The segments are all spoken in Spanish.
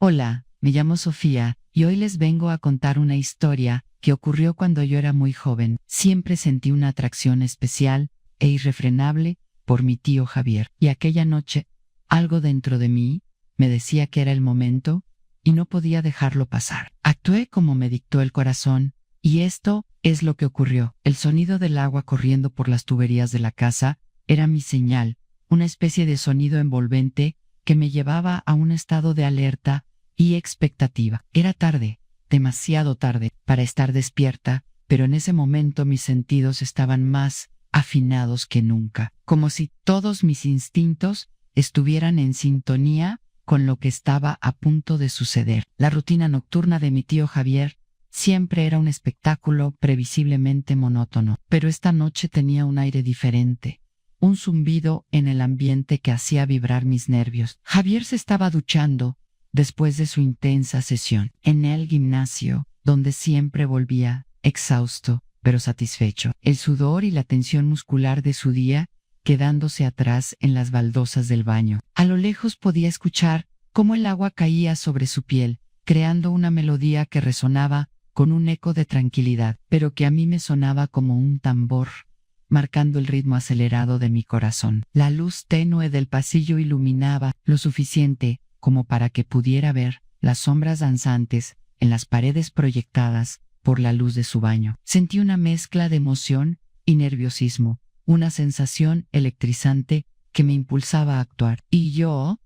Hola, me llamo Sofía y hoy les vengo a contar una historia que ocurrió cuando yo era muy joven. Siempre sentí una atracción especial e irrefrenable por mi tío Javier. Y aquella noche, algo dentro de mí me decía que era el momento y no podía dejarlo pasar. Actué como me dictó el corazón y esto es lo que ocurrió. El sonido del agua corriendo por las tuberías de la casa era mi señal, una especie de sonido envolvente que me llevaba a un estado de alerta y expectativa. Era tarde, demasiado tarde, para estar despierta, pero en ese momento mis sentidos estaban más afinados que nunca, como si todos mis instintos estuvieran en sintonía con lo que estaba a punto de suceder. La rutina nocturna de mi tío Javier siempre era un espectáculo previsiblemente monótono, pero esta noche tenía un aire diferente, un zumbido en el ambiente que hacía vibrar mis nervios. Javier se estaba duchando después de su intensa sesión en el gimnasio, donde siempre volvía exhausto, pero satisfecho. El sudor y la tensión muscular de su día quedándose atrás en las baldosas del baño. A lo lejos podía escuchar cómo el agua caía sobre su piel, creando una melodía que resonaba con un eco de tranquilidad, pero que a mí me sonaba como un tambor, marcando el ritmo acelerado de mi corazón. La luz tenue del pasillo iluminaba lo suficiente como para que pudiera ver las sombras danzantes en las paredes proyectadas por la luz de su baño. Sentí una mezcla de emoción y nerviosismo, una sensación electrizante que me impulsaba a actuar. Y yo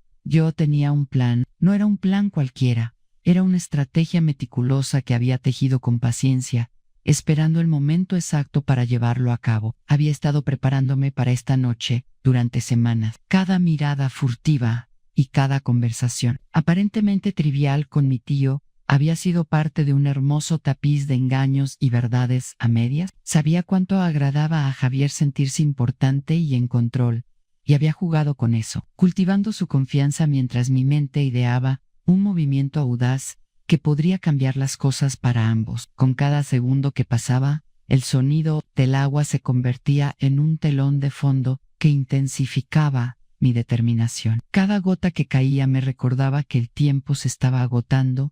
tenía un plan. No era un plan cualquiera, era una estrategia meticulosa que había tejido con paciencia, esperando el momento exacto para llevarlo a cabo. Había estado preparándome para esta noche durante semanas. Cada mirada furtiva y cada conversación, aparentemente trivial con mi tío, había sido parte de un hermoso tapiz de engaños y verdades a medias. Sabía cuánto agradaba a Javier sentirse importante y en control, y había jugado con eso, cultivando su confianza mientras mi mente ideaba un movimiento audaz que podría cambiar las cosas para ambos. Con cada segundo que pasaba, el sonido del agua se convertía en un telón de fondo que intensificaba mi determinación. Cada gota que caía me recordaba que el tiempo se estaba agotando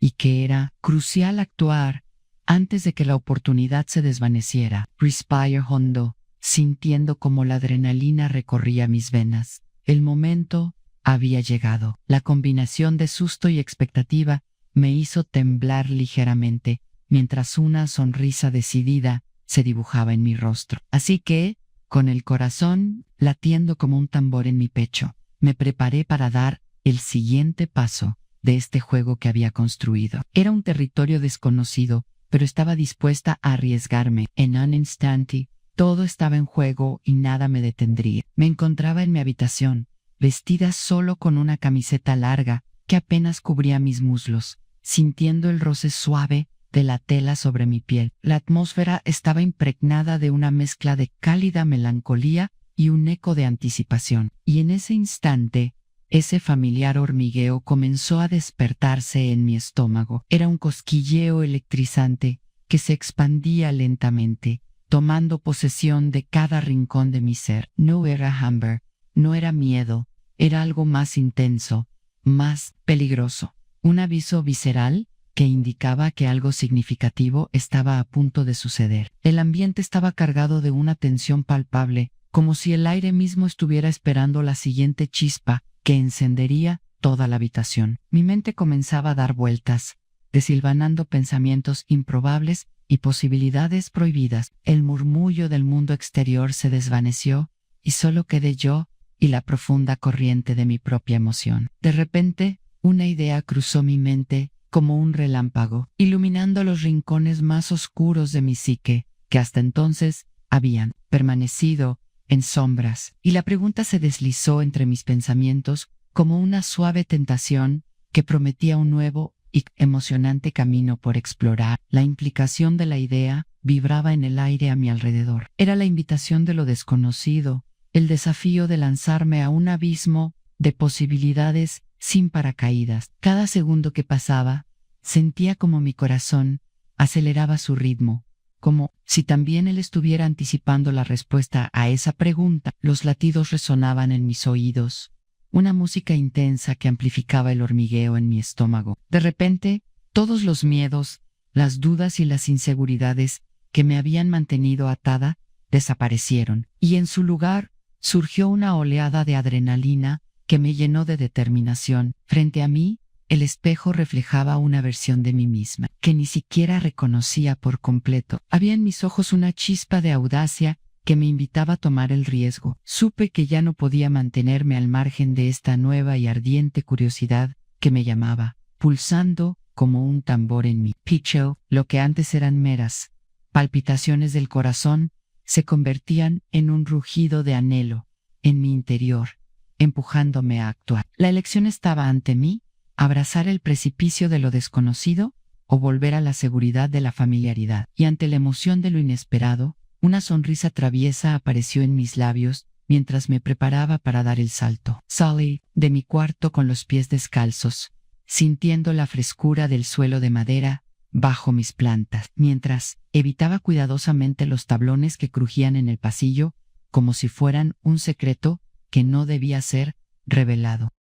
y que era crucial actuar antes de que la oportunidad se desvaneciera. Respire hondo, sintiendo como la adrenalina recorría mis venas. El momento había llegado. La combinación de susto y expectativa me hizo temblar ligeramente, mientras una sonrisa decidida se dibujaba en mi rostro. Así que, con el corazón latiendo como un tambor en mi pecho, me preparé para dar el siguiente paso de este juego que había construido. Era un territorio desconocido, pero estaba dispuesta a arriesgarme. En un instante, todo estaba en juego y nada me detendría. Me encontraba en mi habitación, vestida solo con una camiseta larga que apenas cubría mis muslos, sintiendo el roce suave de la tela sobre mi piel. La atmósfera estaba impregnada de una mezcla de cálida melancolía y un eco de anticipación. Y en ese instante, ese familiar hormigueo comenzó a despertarse en mi estómago. Era un cosquilleo electrizante que se expandía lentamente, tomando posesión de cada rincón de mi ser. No era hambre, no era miedo, era algo más intenso, más peligroso. Un aviso visceral que indicaba que algo significativo estaba a punto de suceder. El ambiente estaba cargado de una tensión palpable, como si el aire mismo estuviera esperando la siguiente chispa que encendería toda la habitación. Mi mente comenzaba a dar vueltas, desilvanando pensamientos improbables y posibilidades prohibidas. El murmullo del mundo exterior se desvaneció y solo quedé yo y la profunda corriente de mi propia emoción. De repente, una idea cruzó mi mente como un relámpago, iluminando los rincones más oscuros de mi psique, que hasta entonces habían permanecido en sombras, y la pregunta se deslizó entre mis pensamientos como una suave tentación que prometía un nuevo y emocionante camino por explorar. La implicación de la idea vibraba en el aire a mi alrededor. Era la invitación de lo desconocido, el desafío de lanzarme a un abismo de posibilidades sin paracaídas. Cada segundo que pasaba, sentía como mi corazón aceleraba su ritmo, como si también él estuviera anticipando la respuesta a esa pregunta. Los latidos resonaban en mis oídos, una música intensa que amplificaba el hormigueo en mi estómago. De repente, todos los miedos, las dudas y las inseguridades que me habían mantenido atada desaparecieron, y en su lugar surgió una oleada de adrenalina que me llenó de determinación. Frente a mí, el espejo reflejaba una versión de mí misma, que ni siquiera reconocía por completo. Había en mis ojos una chispa de audacia que me invitaba a tomar el riesgo. Supe que ya no podía mantenerme al margen de esta nueva y ardiente curiosidad que me llamaba, pulsando como un tambor en mi pecho. Lo que antes eran meras palpitaciones del corazón se convertían en un rugido de anhelo en mi interior, empujándome a actuar. La elección estaba ante mí: abrazar el precipicio de lo desconocido o volver a la seguridad de la familiaridad. Y ante la emoción de lo inesperado, una sonrisa traviesa apareció en mis labios mientras me preparaba para dar el salto. Salí de mi cuarto con los pies descalzos, sintiendo la frescura del suelo de madera bajo mis plantas, mientras evitaba cuidadosamente los tablones que crujían en el pasillo como si fueran un secreto que no debía ser revelado.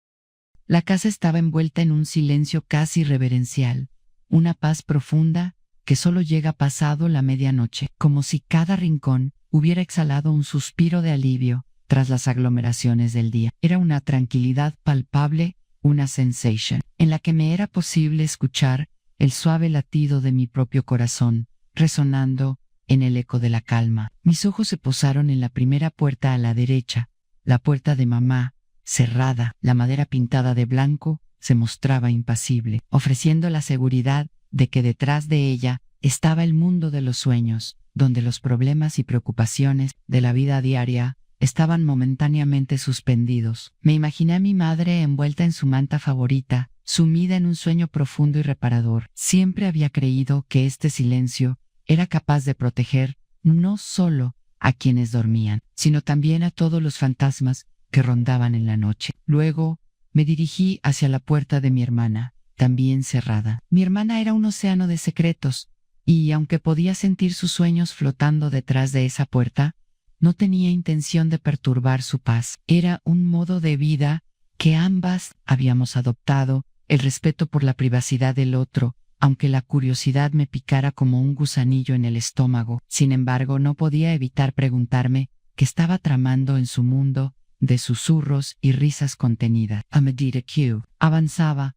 La casa estaba envuelta en un silencio casi reverencial, una paz profunda que solo llega pasado la medianoche, como si cada rincón hubiera exhalado un suspiro de alivio tras las aglomeraciones del día. Era una tranquilidad palpable, una sensation, en la que me era posible escuchar el suave latido de mi propio corazón, resonando en el eco de la calma. Mis ojos se posaron en la primera puerta a la derecha, la puerta de mamá, cerrada. La madera pintada de blanco se mostraba impasible, ofreciendo la seguridad de que detrás de ella estaba el mundo de los sueños, donde los problemas y preocupaciones de la vida diaria estaban momentáneamente suspendidos. Me imaginé a mi madre envuelta en su manta favorita, sumida en un sueño profundo y reparador. Siempre había creído que este silencio era capaz de proteger no solo a quienes dormían, sino también a todos los fantasmas que rondaban en la noche. Luego me dirigí hacia la puerta de mi hermana, también cerrada. Mi hermana era un océano de secretos, y aunque podía sentir sus sueños flotando detrás de esa puerta, no tenía intención de perturbar su paz. Era un modo de vida que ambas habíamos adoptado, el respeto por la privacidad del otro, aunque la curiosidad me picara como un gusanillo en el estómago. Sin embargo, no podía evitar preguntarme qué estaba tramando en su mundo de susurros y risas contenidas. A medida que avanzaba,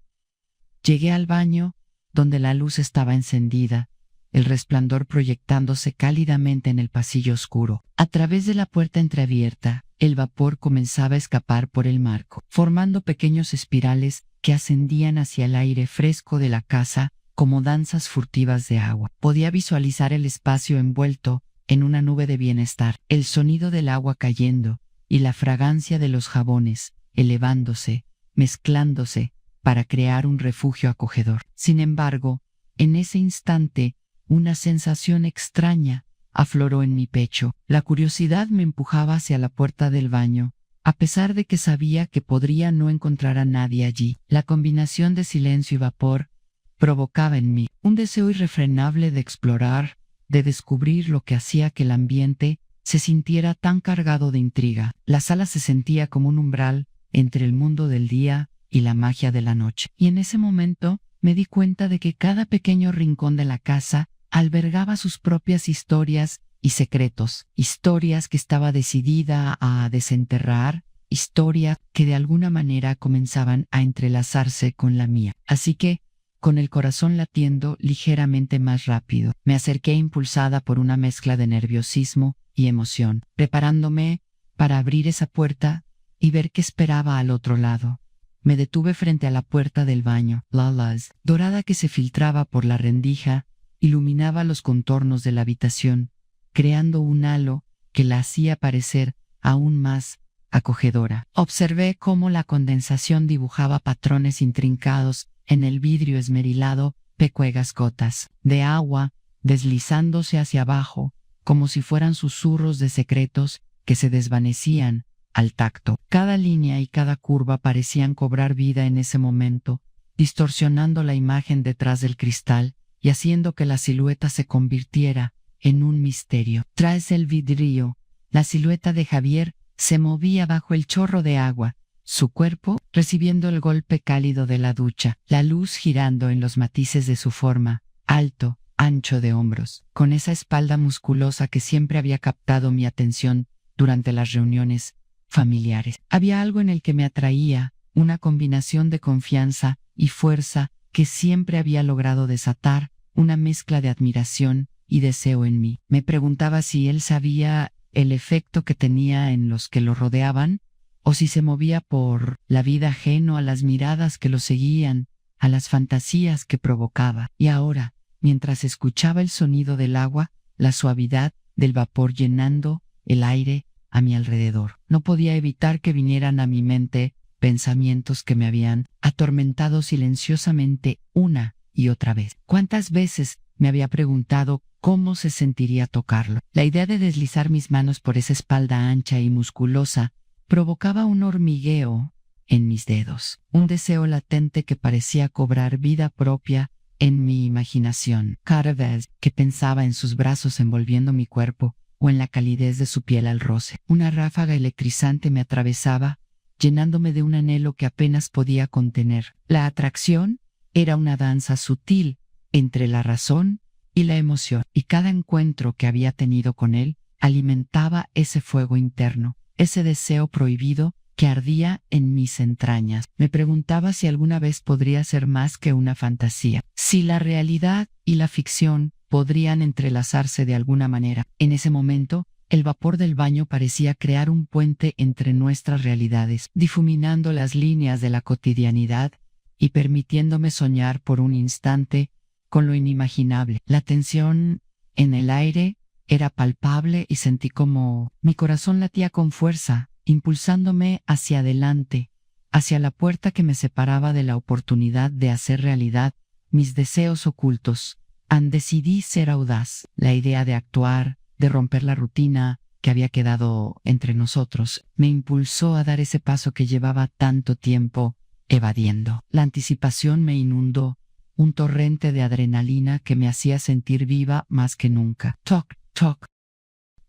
llegué al baño, donde la luz estaba encendida, el resplandor proyectándose cálidamente en el pasillo oscuro. A través de la puerta entreabierta, el vapor comenzaba a escapar por el marco, formando pequeños espirales que ascendían hacia el aire fresco de la casa como danzas furtivas de agua. Podía visualizar el espacio envuelto en una nube de bienestar, el sonido del agua cayendo y la fragancia de los jabones elevándose, mezclándose para crear un refugio acogedor. Sin embargo, en ese instante, una sensación extraña afloró en mi pecho. La curiosidad me empujaba hacia la puerta del baño, a pesar de que sabía que podría no encontrar a nadie allí. La combinación de silencio y vapor provocaba en mí un deseo irrefrenable de explorar, de descubrir lo que hacía que el ambiente se sintiera tan cargado de intriga. La sala se sentía como un umbral entre el mundo del día y la magia de la noche. Y en ese momento me di cuenta de que cada pequeño rincón de la casa albergaba sus propias historias y secretos, historias que estaba decidida a desenterrar, historias que de alguna manera comenzaban a entrelazarse con la mía. Así que, con el corazón latiendo ligeramente más rápido, me acerqué impulsada por una mezcla de nerviosismo y emoción, preparándome para abrir esa puerta y ver qué esperaba al otro lado. Me detuve frente a la puerta del baño. La luz dorada que se filtraba por la rendija iluminaba los contornos de la habitación, creando un halo que la hacía parecer aún más acogedora. Observé cómo la condensación dibujaba patrones intrincados en el vidrio esmerilado, pequeñas gotas de agua deslizándose hacia abajo, como si fueran susurros de secretos que se desvanecían al tacto. Cada línea y cada curva parecían cobrar vida en ese momento, distorsionando la imagen detrás del cristal y haciendo que la silueta se convirtiera en un misterio. Tras el vidrio, la silueta de Javier se movía bajo el chorro de agua, su cuerpo recibiendo el golpe cálido de la ducha, la luz girando en los matices de su forma, alto, ancho de hombros, con esa espalda musculosa que siempre había captado mi atención durante las reuniones familiares. Había algo en el que me atraía, una combinación de confianza y fuerza que siempre había logrado desatar, una mezcla de admiración y deseo en mí. Me preguntaba si él sabía el efecto que tenía en los que lo rodeaban, o si se movía por la vida ajeno a las miradas que lo seguían, a las fantasías que provocaba. Y ahora, mientras escuchaba el sonido del agua, la suavidad del vapor llenando el aire a mi alrededor, no podía evitar que vinieran a mi mente pensamientos que me habían atormentado silenciosamente una y otra vez. ¿Cuántas veces me había preguntado cómo se sentiría tocarlo? La idea de deslizar mis manos por esa espalda ancha y musculosa provocaba un hormigueo en mis dedos, un deseo latente que parecía cobrar vida propia en mi imaginación. Cada vez que pensaba en sus brazos envolviendo mi cuerpo o en la calidez de su piel al roce, una ráfaga electrizante me atravesaba, llenándome de un anhelo que apenas podía contener. La atracción era una danza sutil entre la razón y la emoción, y cada encuentro que había tenido con él alimentaba ese fuego interno, ese deseo prohibido que ardía en mis entrañas. Me preguntaba si alguna vez podría ser más que una fantasía, si la realidad y la ficción podrían entrelazarse de alguna manera. En ese momento, el vapor del baño parecía crear un puente entre nuestras realidades, difuminando las líneas de la cotidianidad y permitiéndome soñar por un instante con lo inimaginable. La tensión en el aire era palpable y sentí como mi corazón latía con fuerza, impulsándome hacia adelante, hacia la puerta que me separaba de la oportunidad de hacer realidad mis deseos ocultos. Decidí ser audaz. La idea de actuar, de romper la rutina que había quedado entre nosotros, me impulsó a dar ese paso que llevaba tanto tiempo evadiendo. La anticipación me inundó, un torrente de adrenalina que me hacía sentir viva más que nunca. Toc, toc.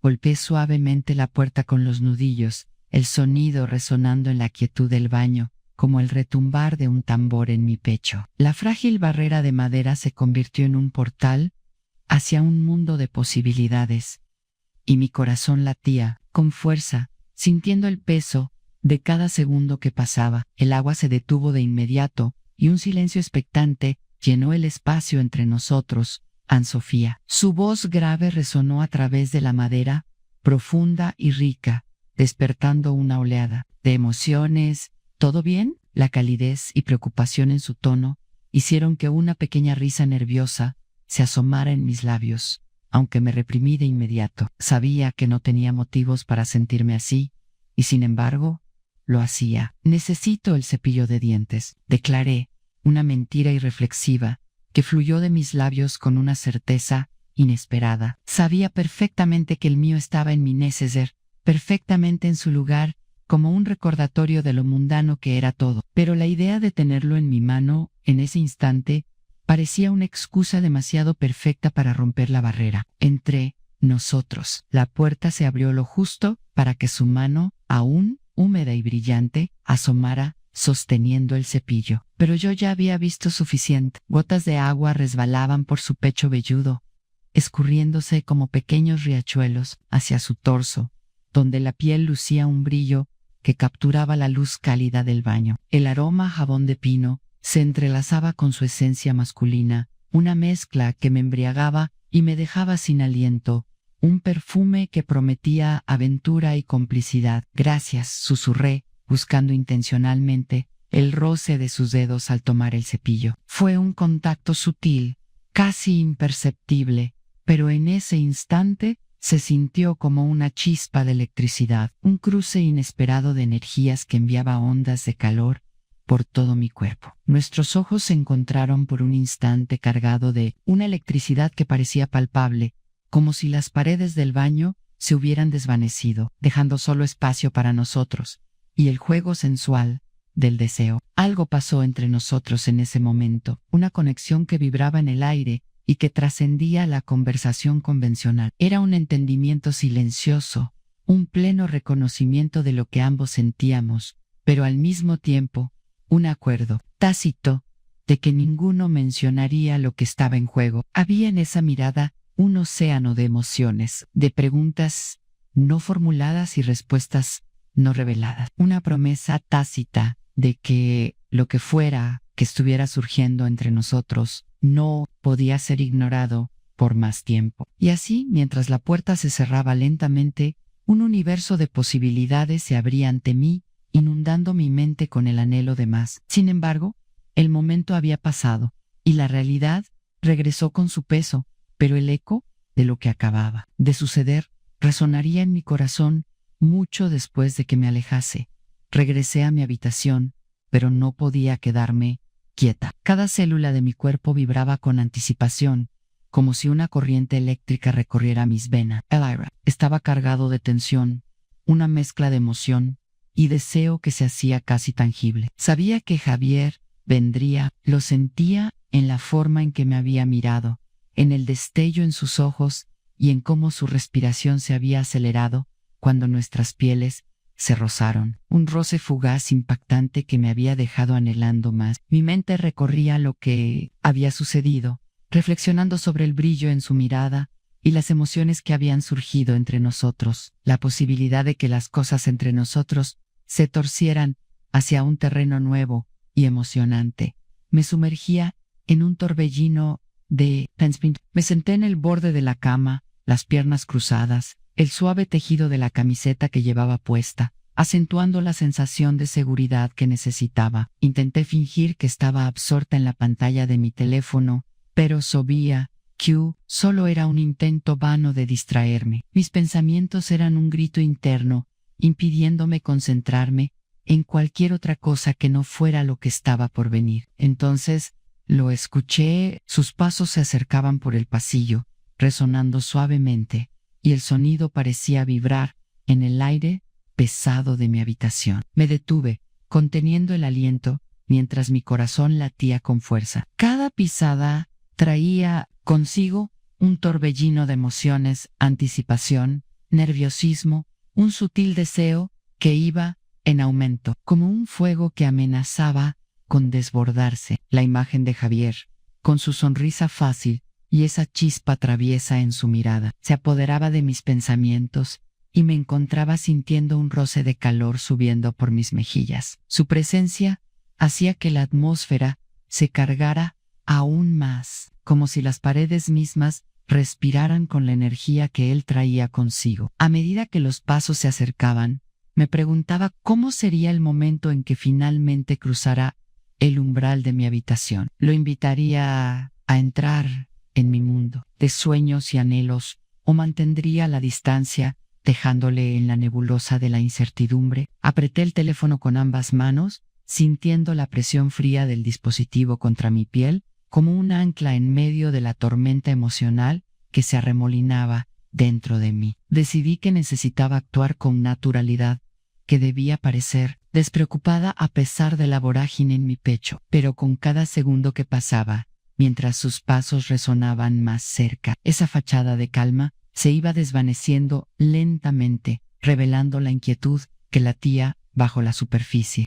Golpeé suavemente la puerta con los nudillos, el sonido resonando en la quietud del baño, como el retumbar de un tambor en mi pecho. La frágil barrera de madera se convirtió en un portal hacia un mundo de posibilidades, y mi corazón latía con fuerza, sintiendo el peso de cada segundo que pasaba. El agua se detuvo de inmediato, y un silencio expectante llenó el espacio entre nosotros. Anne-Sofía. Su voz grave resonó a través de la madera, profunda y rica, despertando una oleada de emociones. ¿Todo bien? La calidez y preocupación en su tono hicieron que una pequeña risa nerviosa se asomara en mis labios, aunque me reprimí de inmediato. Sabía que no tenía motivos para sentirme así, y sin embargo, lo hacía. Necesito el cepillo de dientes, declaré, una mentira irreflexiva que fluyó de mis labios con una certeza inesperada. Sabía perfectamente que el mío estaba en mi neceser, perfectamente en su lugar, como un recordatorio de lo mundano que era todo. Pero la idea de tenerlo en mi mano, en ese instante, parecía una excusa demasiado perfecta para romper la barrera entre nosotros. La puerta se abrió lo justo para que su mano, aún húmeda y brillante, asomara sosteniendo el cepillo. Pero yo ya había visto suficiente. Gotas de agua resbalaban por su pecho velludo, escurriéndose como pequeños riachuelos hacia su torso, donde la piel lucía un brillo que capturaba la luz cálida del baño. El aroma a jabón de pino se entrelazaba con su esencia masculina, una mezcla que me embriagaba y me dejaba sin aliento, un perfume que prometía aventura y complicidad. Gracias, susurré, buscando intencionalmente el roce de sus dedos al tomar el cepillo. Fue un contacto sutil, casi imperceptible, pero en ese instante se sintió como una chispa de electricidad, un cruce inesperado de energías que enviaba ondas de calor por todo mi cuerpo. Nuestros ojos se encontraron por un instante cargado de una electricidad que parecía palpable, como si las paredes del baño se hubieran desvanecido, dejando solo espacio para nosotros y el juego sensual del deseo. Algo pasó entre nosotros en ese momento, una conexión que vibraba en el aire y que trascendía la conversación convencional. Era un entendimiento silencioso, un pleno reconocimiento de lo que ambos sentíamos, pero al mismo tiempo, un acuerdo tácito de que ninguno mencionaría lo que estaba en juego. Había en esa mirada un océano de emociones, de preguntas no formuladas y respuestas no reveladas. Una promesa tácita de que lo que fuera que estuviera surgiendo entre nosotros no podía ser ignorado por más tiempo. Y así, mientras la puerta se cerraba lentamente, un universo de posibilidades se abría ante mí, inundando mi mente con el anhelo de más. Sin embargo, el momento había pasado, y la realidad regresó con su peso, pero el eco de lo que acababa de suceder resonaría en mi corazón mucho después de que me alejase. Regresé a mi habitación, pero no podía quedarme quieta. Cada célula de mi cuerpo vibraba con anticipación, como si una corriente eléctrica recorriera mis venas. Elira estaba cargado de tensión, una mezcla de emoción y deseo que se hacía casi tangible. Sabía que Javier vendría, lo sentía en la forma en que me había mirado, en el destello en sus ojos y en cómo su respiración se había acelerado cuando nuestras pieles se rozaron. Un roce fugaz impactante que me había dejado anhelando más. Mi mente recorría lo que había sucedido, reflexionando sobre el brillo en su mirada y las emociones que habían surgido entre nosotros, la posibilidad de que las cosas entre nosotros se torcieran hacia un terreno nuevo y emocionante. Me sumergía en un torbellino de pensamiento. Me senté en el borde de la cama, las piernas cruzadas, el suave tejido de la camiseta que llevaba puesta, acentuando la sensación de seguridad que necesitaba. Intenté fingir que estaba absorta en la pantalla de mi teléfono, pero sabía que solo era un intento vano de distraerme. Mis pensamientos eran un grito interno, impidiéndome concentrarme en cualquier otra cosa que no fuera lo que estaba por venir. Entonces, lo escuché, sus pasos se acercaban por el pasillo, resonando suavemente, y el sonido parecía vibrar en el aire pesado de mi habitación. Me detuve, conteniendo el aliento, mientras mi corazón latía con fuerza. Cada pisada traía consigo un torbellino de emociones, anticipación, nerviosismo, un sutil deseo que iba en aumento, como un fuego que amenazaba con desbordarse. La imagen de Javier, con su sonrisa fácil y esa chispa traviesa en su mirada, se apoderaba de mis pensamientos y me encontraba sintiendo un roce de calor subiendo por mis mejillas. Su presencia hacía que la atmósfera se cargara aún más, como si las paredes mismas respiraran con la energía que él traía consigo. A medida que los pasos se acercaban, me preguntaba cómo sería el momento en que finalmente cruzara el umbral de mi habitación. Lo invitaría a entrar en mi mundo de sueños y anhelos, o mantendría la distancia, dejándole en la nebulosa de la incertidumbre. Apreté el teléfono con ambas manos, sintiendo la presión fría del dispositivo contra mi piel, como un ancla en medio de la tormenta emocional que se arremolinaba dentro de mí. Decidí que necesitaba actuar con naturalidad, que debía parecer despreocupada a pesar de la vorágine en mi pecho, pero con cada segundo que pasaba, mientras sus pasos resonaban más cerca, esa fachada de calma se iba desvaneciendo lentamente, revelando la inquietud que latía bajo la superficie.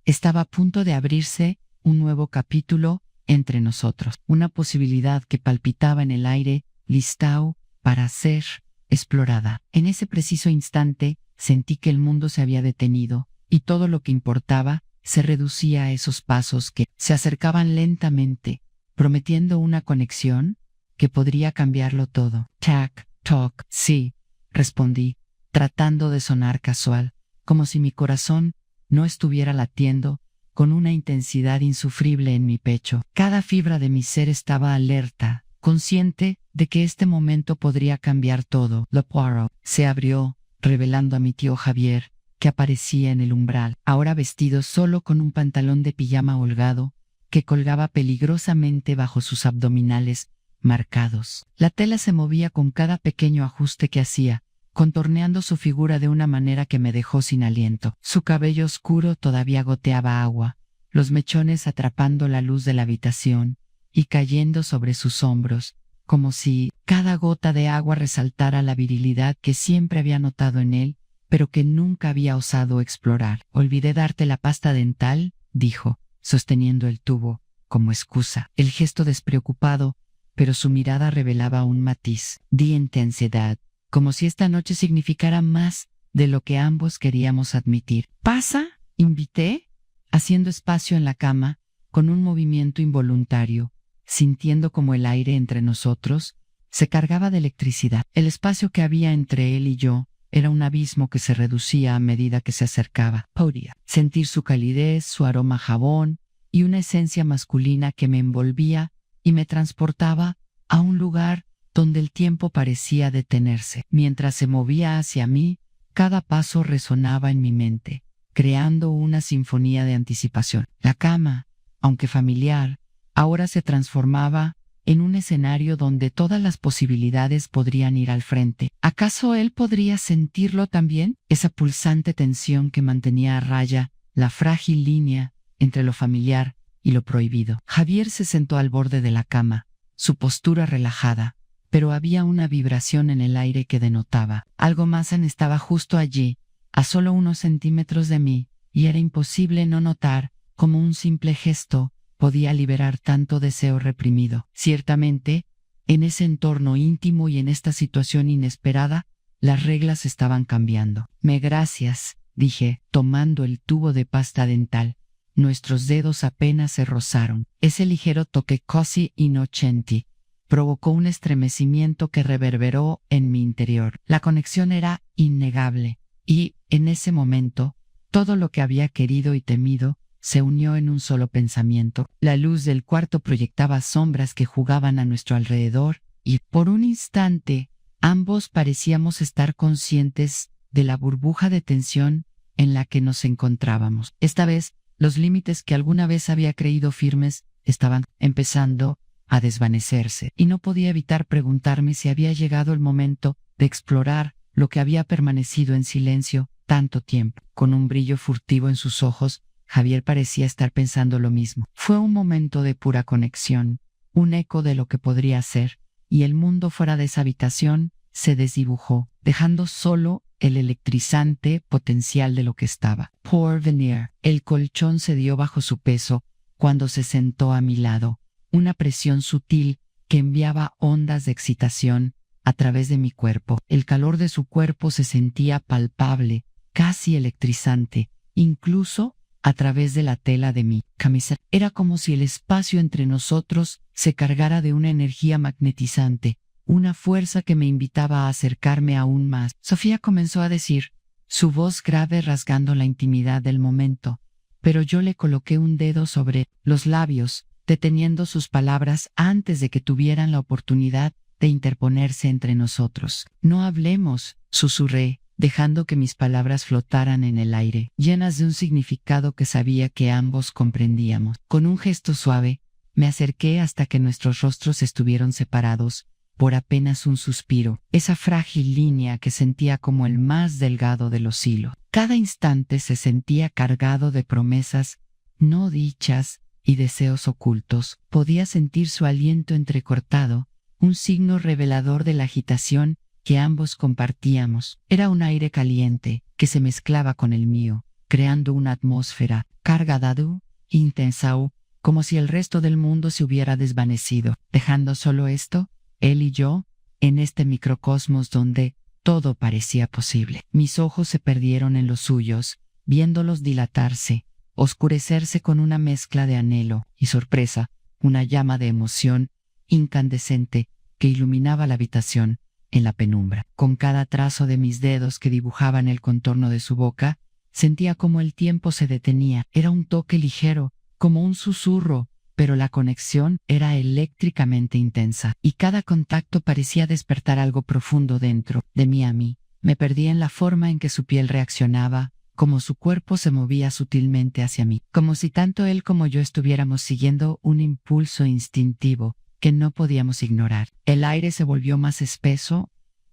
Estaba a punto de abrirse un nuevo capítulo entre nosotros, una posibilidad que palpitaba en el aire, listao para ser explorada. En ese preciso instante sentí que el mundo se había detenido y todo lo que importaba se reducía a esos pasos que se acercaban lentamente, prometiendo una conexión que podría cambiarlo todo. Tac, toc, sí, respondí, tratando de sonar casual, como si mi corazón no estuviera latiendo con una intensidad insufrible en mi pecho. Cada fibra de mi ser estaba alerta, consciente de que este momento podría cambiar todo. La puerta se abrió, revelando a mi tío Javier, que aparecía en el umbral, ahora vestido solo con un pantalón de pijama holgado que colgaba peligrosamente bajo sus abdominales marcados. La tela se movía con cada pequeño ajuste que hacía, contorneando su figura de una manera que me dejó sin aliento. Su cabello oscuro todavía goteaba agua, los mechones atrapando la luz de la habitación y cayendo sobre sus hombros, como si cada gota de agua resaltara la virilidad que siempre había notado en él pero que nunca había osado explorar. Olvidé darte la pasta dental, dijo, sosteniendo el tubo, como excusa. El gesto despreocupado, pero su mirada revelaba un matiz de intensidad, como si esta noche significara más de lo que ambos queríamos admitir. ¿Pasa? Invité, haciendo espacio en la cama, con un movimiento involuntario, sintiendo como el aire entre nosotros se cargaba de electricidad. El espacio que había entre él y yo era un abismo que se reducía a medida que se acercaba. Podía sentir su calidez, su aroma a jabón y una esencia masculina que me envolvía y me transportaba a un lugar donde el tiempo parecía detenerse. Mientras se movía hacia mí, cada paso resonaba en mi mente, creando una sinfonía de anticipación. La cama, aunque familiar, ahora se transformaba en un escenario donde todas las posibilidades podrían ir al frente. ¿Acaso él podría sentirlo también? Esa pulsante tensión que mantenía a raya la frágil línea entre lo familiar y lo prohibido. Javier se sentó al borde de la cama, su postura relajada, pero había una vibración en el aire que denotaba. Algo más estaba justo allí, a solo unos centímetros de mí, y era imposible no notar cómo un simple gesto podía liberar tanto deseo reprimido. Ciertamente, en ese entorno íntimo y en esta situación inesperada, las reglas estaban cambiando. Gracias, dije, tomando el tubo de pasta dental. Nuestros dedos apenas se rozaron. Ese ligero toque casi innocenti provocó un estremecimiento que reverberó en mi interior. La conexión era innegable, y, en ese momento, todo lo que había querido y temido se unió en un solo pensamiento. La luz del cuarto proyectaba sombras que jugaban a nuestro alrededor, y, por un instante, ambos parecíamos estar conscientes de la burbuja de tensión en la que nos encontrábamos. Esta vez, los límites que alguna vez había creído firmes estaban empezando a desvanecerse, y no podía evitar preguntarme si había llegado el momento de explorar lo que había permanecido en silencio tanto tiempo. Con un brillo furtivo en sus ojos, Javier parecía estar pensando lo mismo. Fue un momento de pura conexión, un eco de lo que podría ser, y el mundo fuera de esa habitación se desdibujó, dejando solo el electrizante potencial de lo que estaba. Por venir, el colchón cedió bajo su peso cuando se sentó a mi lado, una presión sutil que enviaba ondas de excitación a través de mi cuerpo. El calor de su cuerpo se sentía palpable, casi electrizante, incluso a través de la tela de mi camisa. Era como si el espacio entre nosotros se cargara de una energía magnetizante, una fuerza que me invitaba a acercarme aún más. Sofía comenzó a decir, su voz grave rasgando la intimidad del momento, pero yo le coloqué un dedo sobre los labios, deteniendo sus palabras antes de que tuvieran la oportunidad de interponerse entre nosotros. No hablemos, susurré, dejando que mis palabras flotaran en el aire, llenas de un significado que sabía que ambos comprendíamos. Con un gesto suave, me acerqué hasta que nuestros rostros estuvieron separados por apenas un suspiro, esa frágil línea que sentía como el más delgado de los hilos. Cada instante se sentía cargado de promesas no dichas y deseos ocultos. Podía sentir su aliento entrecortado, un signo revelador de la agitación que ambos compartíamos. Era un aire caliente que se mezclaba con el mío, creando una atmósfera cargada de intensa, como si el resto del mundo se hubiera desvanecido, dejando solo esto, él y yo, en este microcosmos donde todo parecía posible. Mis ojos se perdieron en los suyos, viéndolos dilatarse, oscurecerse con una mezcla de anhelo y sorpresa, una llama de emoción incandescente que iluminaba la habitación en la penumbra. Con cada trazo de mis dedos que dibujaban el contorno de su boca, sentía como el tiempo se detenía. Era un toque ligero, como un susurro, pero la conexión era eléctricamente intensa, y cada contacto parecía despertar algo profundo dentro de mí a mí. Me perdí en la forma en que su piel reaccionaba, como su cuerpo se movía sutilmente hacia mí, como si tanto él como yo estuviéramos siguiendo un impulso instintivo que no podíamos ignorar. El aire se volvió más espeso,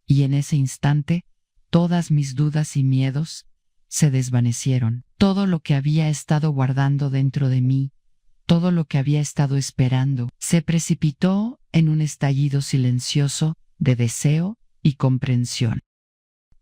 y en ese instante, todas mis dudas y miedos se desvanecieron. Todo lo que había estado guardando dentro de mí, todo lo que había estado esperando, se precipitó en un estallido silencioso de deseo y comprensión.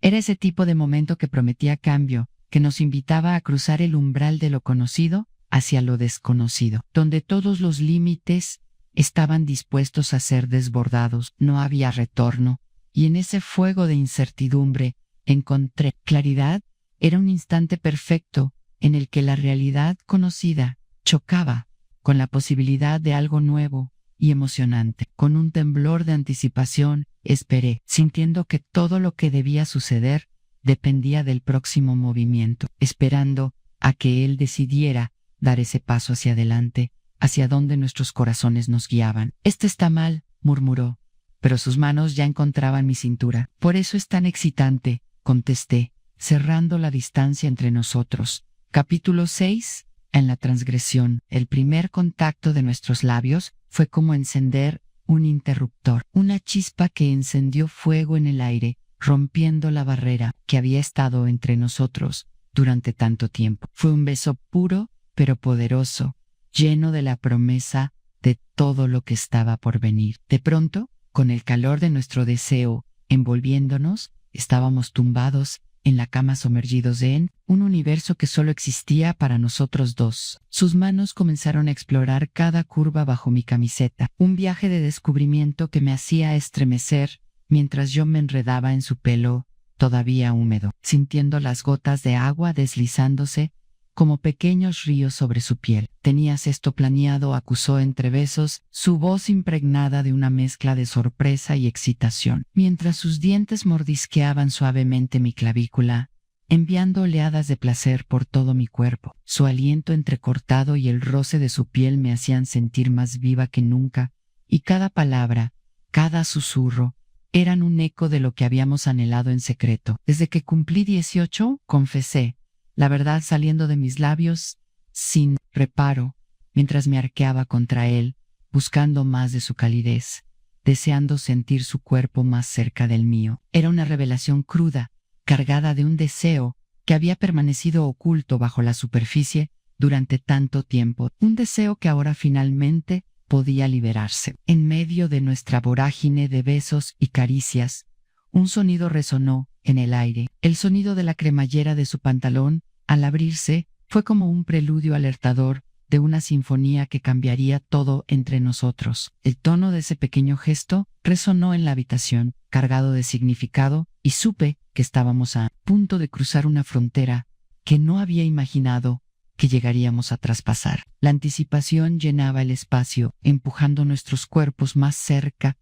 Era ese tipo de momento que prometía cambio, que nos invitaba a cruzar el umbral de lo conocido hacia lo desconocido, donde todos los límites estaban dispuestos a ser desbordados, no había retorno, y en ese fuego de incertidumbre encontré claridad. Era un instante perfecto en el que la realidad conocida chocaba con la posibilidad de algo nuevo y emocionante. Con un temblor de anticipación, esperé, sintiendo que todo lo que debía suceder dependía del próximo movimiento, esperando a que él decidiera dar ese paso hacia adelante, hacia donde nuestros corazones nos guiaban. «Esto está mal», murmuró, pero sus manos ya encontraban mi cintura. «Por eso es tan excitante», contesté, cerrando la distancia entre nosotros. Capítulo 6. En la transgresión. El primer contacto de nuestros labios fue como encender un interruptor, una chispa que encendió fuego en el aire, rompiendo la barrera que había estado entre nosotros durante tanto tiempo. Fue un beso puro, pero poderoso, lleno de la promesa de todo lo que estaba por venir. De pronto, con el calor de nuestro deseo envolviéndonos, estábamos tumbados en la cama, sumergidos en un universo que solo existía para nosotros dos. Sus manos comenzaron a explorar cada curva bajo mi camiseta, un viaje de descubrimiento que me hacía estremecer mientras yo me enredaba en su pelo todavía húmedo, sintiendo las gotas de agua deslizándose como pequeños ríos sobre su piel. «¿Tenías esto planeado?», acusó entre besos, su voz impregnada de una mezcla de sorpresa y excitación, mientras sus dientes mordisqueaban suavemente mi clavícula, enviando oleadas de placer por todo mi cuerpo. Su aliento entrecortado y el roce de su piel me hacían sentir más viva que nunca, y cada palabra, cada susurro, eran un eco de lo que habíamos anhelado en secreto. Desde que cumplí 18, confesé, la verdad saliendo de mis labios sin reparo, mientras me arqueaba contra él, buscando más de su calidez, deseando sentir su cuerpo más cerca del mío. Era una revelación cruda, cargada de un deseo que había permanecido oculto bajo la superficie durante tanto tiempo, un deseo que ahora finalmente podía liberarse. En medio de nuestra vorágine de besos y caricias, un sonido resonó en el aire. El sonido de la cremallera de su pantalón, al abrirse, fue como un preludio alertador de una sinfonía que cambiaría todo entre nosotros. El tono de ese pequeño gesto resonó en la habitación, cargado de significado, y supe que estábamos a punto de cruzar una frontera que no había imaginado que llegaríamos a traspasar. La anticipación llenaba el espacio, empujando nuestros cuerpos más cerca,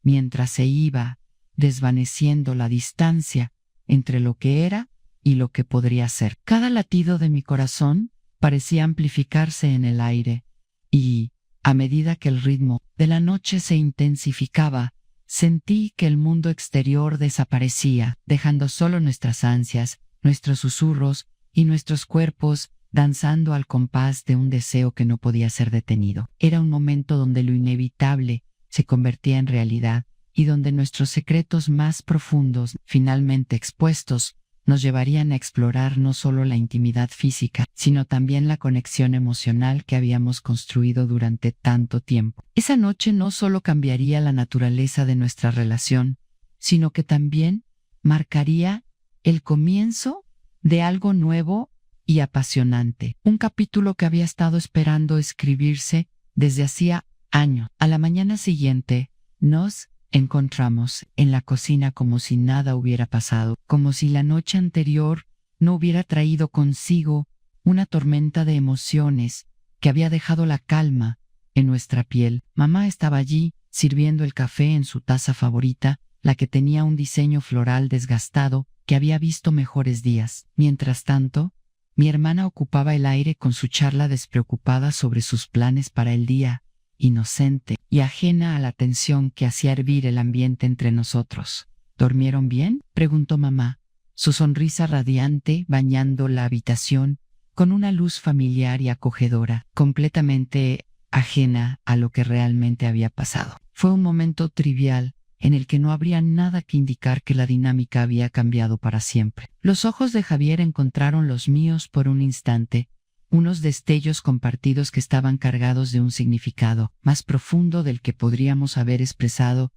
mientras se iba desvaneciendo la distancia entre lo que era y lo que podría ser. Cada latido de mi corazón parecía amplificarse en el aire, y, a medida que el ritmo de la noche se intensificaba, sentí que el mundo exterior desaparecía, dejando solo nuestras ansias, nuestros susurros y nuestros cuerpos danzando al compás de un deseo que no podía ser detenido. Era un momento donde lo inevitable se convertía en realidad, y donde nuestros secretos más profundos, finalmente expuestos, nos llevarían a explorar no solo la intimidad física, sino también la conexión emocional que habíamos construido durante tanto tiempo. Esa noche no solo cambiaría la naturaleza de nuestra relación, sino que también marcaría el comienzo de algo nuevo y apasionante, un capítulo que había estado esperando escribirse desde hacía años. A la mañana siguiente, nos encontramos en la cocina como si nada hubiera pasado, como si la noche anterior no hubiera traído consigo una tormenta de emociones que había dejado la calma en nuestra piel. Mamá estaba allí, sirviendo el café en su taza favorita, la que tenía un diseño floral desgastado que había visto mejores días. Mientras tanto, mi hermana ocupaba el aire con su charla despreocupada sobre sus planes para el día, inocente y ajena a la tensión que hacía hervir el ambiente entre nosotros. ¿Durmieron bien?, preguntó mamá, su sonrisa radiante bañando la habitación con una luz familiar y acogedora, completamente ajena a lo que realmente había pasado. Fue un momento trivial en el que no habría nada que indicar que la dinámica había cambiado para siempre. Los ojos de Javier encontraron los míos por un instante, unos destellos compartidos que estaban cargados de un significado más profundo del que podríamos haber expresado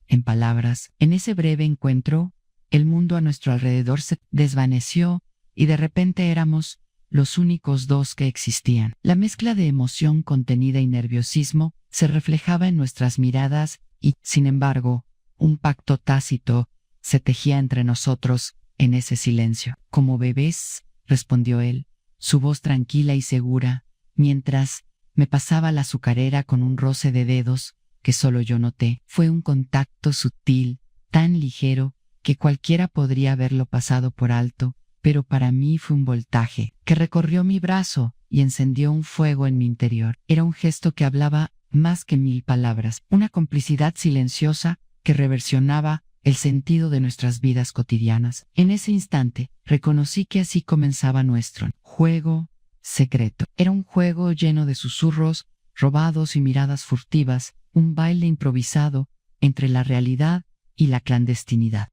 en palabras. En ese breve encuentro, el mundo a nuestro alrededor se desvaneció y de repente éramos los únicos dos que existían. La mezcla de emoción contenida y nerviosismo se reflejaba en nuestras miradas y, sin embargo, un pacto tácito se tejía entre nosotros en ese silencio. Como bebés, respondió él, su voz tranquila y segura, mientras me pasaba la azucarera con un roce de dedos que solo yo noté. Fue un contacto sutil, tan ligero, que cualquiera podría haberlo pasado por alto, pero para mí fue un voltaje que recorrió mi brazo y encendió un fuego en mi interior. Era un gesto que hablaba más que 1000 palabras, una complicidad silenciosa que reversionaba el sentido de nuestras vidas cotidianas. En ese instante, reconocí que así comenzaba nuestro juego secreto. Era un juego lleno de susurros, robados y miradas furtivas, un baile improvisado entre la realidad y la clandestinidad.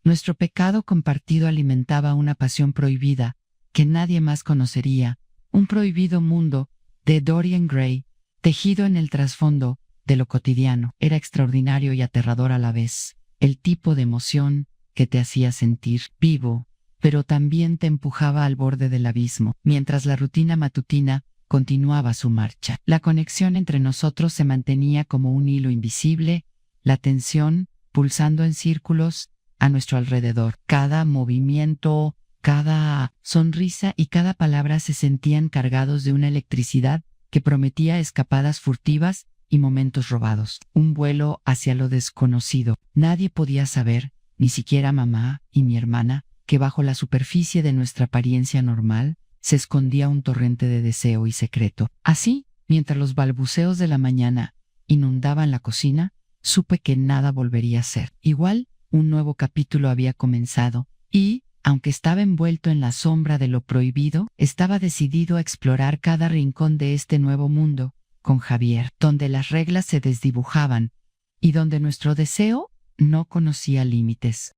Nuestro pecado compartido alimentaba una pasión prohibida que nadie más conocería, un prohibido mundo de Dorian Gray, tejido en el trasfondo de lo cotidiano. Era extraordinario y aterrador a la vez, el tipo de emoción que te hacía sentir vivo, pero también te empujaba al borde del abismo, mientras la rutina matutina continuaba su marcha. La conexión entre nosotros se mantenía como un hilo invisible, la tensión pulsando en círculos a nuestro alrededor. Cada movimiento, cada sonrisa y cada palabra se sentían cargados de una electricidad que prometía escapadas furtivas y momentos robados. Un vuelo hacia lo desconocido. Nadie podía saber, ni siquiera mamá y mi hermana, que bajo la superficie de nuestra apariencia normal se escondía un torrente de deseo y secreto. Así, mientras los balbuceos de la mañana inundaban la cocina, supe que nada volvería a ser igual. Un nuevo capítulo había comenzado y, aunque estaba envuelto en la sombra de lo prohibido, estaba decidido a explorar cada rincón de este nuevo mundo con Javier, donde las reglas se desdibujaban y donde nuestro deseo no conocía límites.